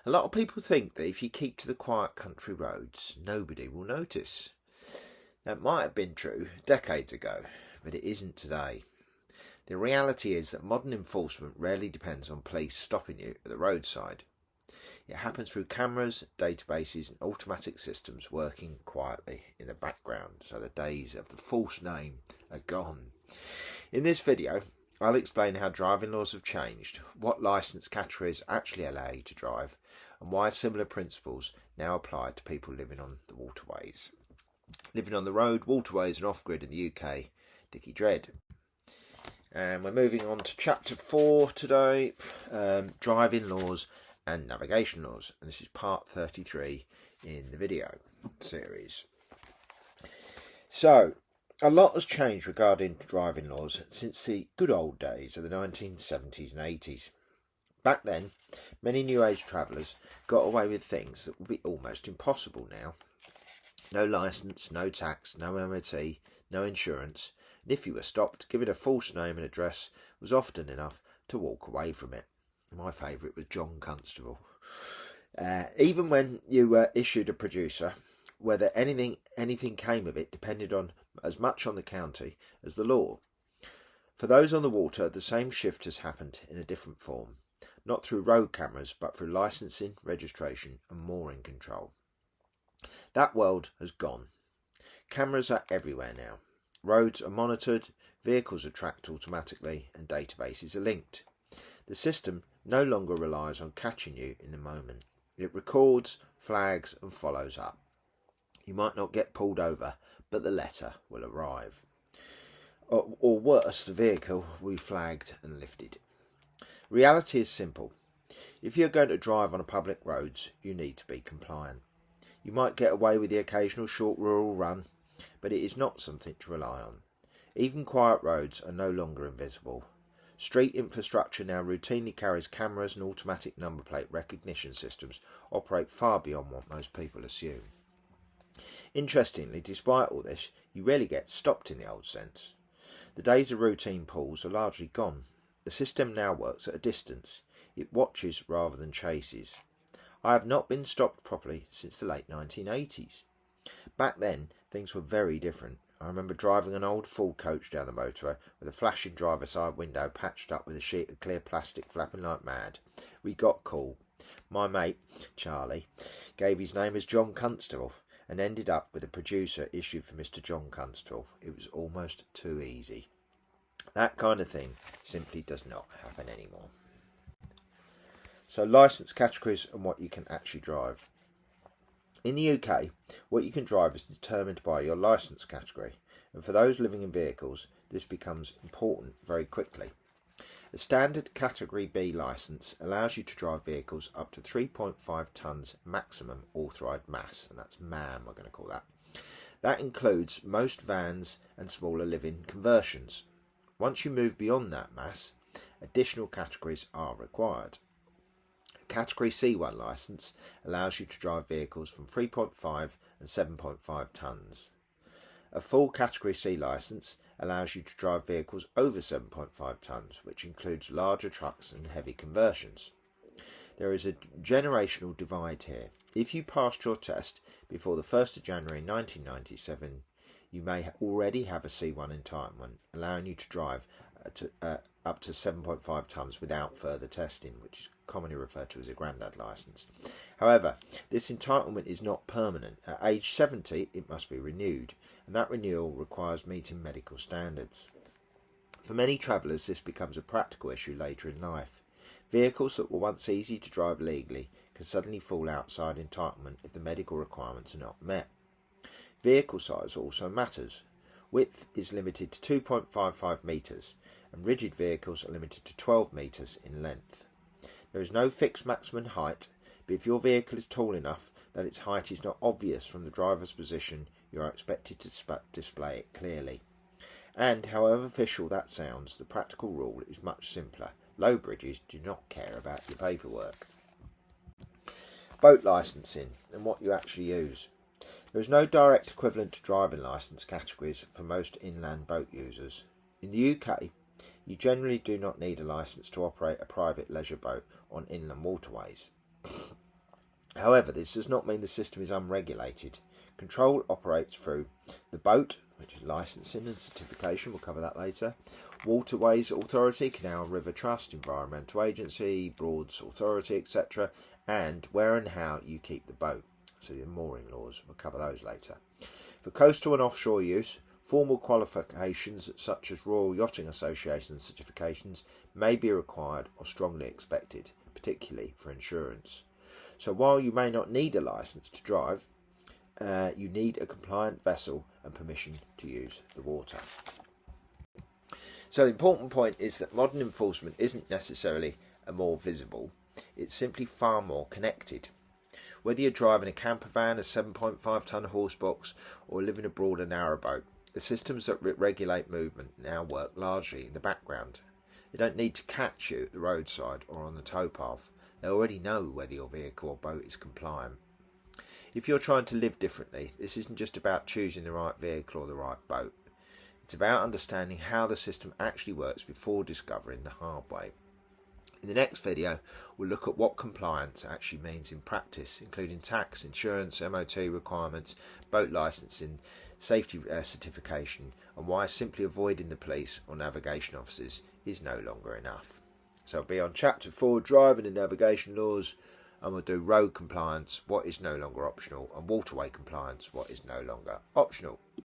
A lot of people think that if you keep to the quiet country roads, nobody will notice. That might have been true decades ago, but it isn't today. The reality is that modern enforcement rarely depends on police stopping you at the roadside. It happens through cameras, databases and automatic systems working quietly in the background, so the days of the false name are gone. In this video, I'll explain how driving laws have changed, what licence categories actually allow you to drive, and why similar principles now apply to people living on the waterways. Living on the road, waterways and off-grid in the UK, Dickie Dread. And we're moving on to chapter 4 today, driving laws and navigation laws. And this is part 33 in the video series. So, a lot has changed regarding driving laws since the good old days of the 1970s and 80s. Back then, many new age travellers got away with things that would be almost impossible now. No licence, no tax, no MOT, no insurance, and if you were stopped, giving a false name and address was often enough to walk away from it. My favourite was John Constable. Even when you were issued a producer, whether anything came of it depended on as much on the county as the law. For those on the water, the same shift has happened in a different form, not through road cameras but through licensing, registration and mooring control. That world has gone. Cameras are everywhere now. Roads are monitored, vehicles are tracked automatically and databases are linked. The system no longer relies on catching you in the moment. It records, flags and follows up. You might not get pulled over, but the letter will arrive. Or worse, the vehicle will be flagged and lifted. Reality is simple. If you're going to drive on a public roads, you need to be compliant. You might get away with the occasional short rural run, but it is not something to rely on. Even quiet roads are no longer invisible. Street infrastructure now routinely carries cameras and automatic number plate recognition systems operate far beyond what most people assume. Interestingly, despite all this, you rarely get stopped in the old sense. The days of routine pulls are largely gone. The system now works at a distance. It watches rather than chases. I have not been stopped properly since the late 1980s. Back then, things were very different. I remember driving an old Ford coach down the motorway with a flashing driver side window patched up with a sheet of clear plastic flapping like mad. We got cool. My mate, Charlie, gave his name as John Constable and ended up with a producer issued for Mr. John Constable. It was almost too easy. That kind of thing simply does not happen anymore. So licence categories and what you can actually drive. In the UK, what you can drive is determined by your licence category, and for those living in vehicles, this becomes important very quickly. A standard Category B licence allows you to drive vehicles up to 3.5 tonnes maximum authorised mass, and that's MAM we're going to call that. That includes most vans and smaller living conversions. Once you move beyond that mass, additional categories are required. A Category C1 licence allows you to drive vehicles from 3.5 and 7.5 tonnes. A full Category C licence allows you to drive vehicles over 7.5 tonnes, which includes larger trucks and heavy conversions. There is a generational divide here. If you passed your test before the 1st of January 1997, you may already have a C1 entitlement, allowing you to drive up to 7.5 tonnes without further testing, which is commonly referred to as a grandad licence. However, this entitlement is not permanent. At age 70, it must be renewed, and that renewal requires meeting medical standards. For many travellers, this becomes a practical issue later in life. Vehicles that were once easy to drive legally can suddenly fall outside entitlement if the medical requirements are not met. Vehicle size also matters. Width is limited to 2.55 metres, and rigid vehicles are limited to 12 metres in length. There is no fixed maximum height, but if your vehicle is tall enough that its height is not obvious from the driver's position, you are expected to display it clearly. And however official that sounds, the practical rule is much simpler. Low bridges do not care about your paperwork. Boat licensing and what you actually use. There is no direct equivalent to driving licence categories for most inland boat users. In the UK, you generally do not need a licence to operate a private leisure boat on inland waterways. However, this does not mean the system is unregulated. Control operates through the boat, which is licensing and certification, we'll cover that later, Waterways Authority, Canal and River Trust, Environmental Agency, Broads Authority, etc., and where and how you keep the boat. So the mooring laws, we'll cover those later. For coastal and offshore use, formal qualifications such as Royal Yachting Association certifications may be required or strongly expected, particularly for insurance. So while you may not need a licence to drive, you need a compliant vessel and permission to use the water. So the important point is that modern enforcement isn't necessarily more visible, it's simply far more connected. Whether you're driving a camper van, a 7.5 tonne horse box, or living aboard a narrowboat, the systems that regulate movement now work largely in the background. They don't need to catch you at the roadside or on the towpath. They already know whether your vehicle or boat is compliant. If you're trying to live differently, this isn't just about choosing the right vehicle or the right boat. It's about understanding how the system actually works before discovering the hard way. In the next video, we'll look at what compliance actually means in practice, including tax, insurance, MOT requirements, boat licensing, safety certification, and why simply avoiding the police or navigation officers is no longer enough. So I'll be on Chapter 4, Driving and Navigation Laws, and we'll do road compliance, what is no longer optional, and waterway compliance, what is no longer optional.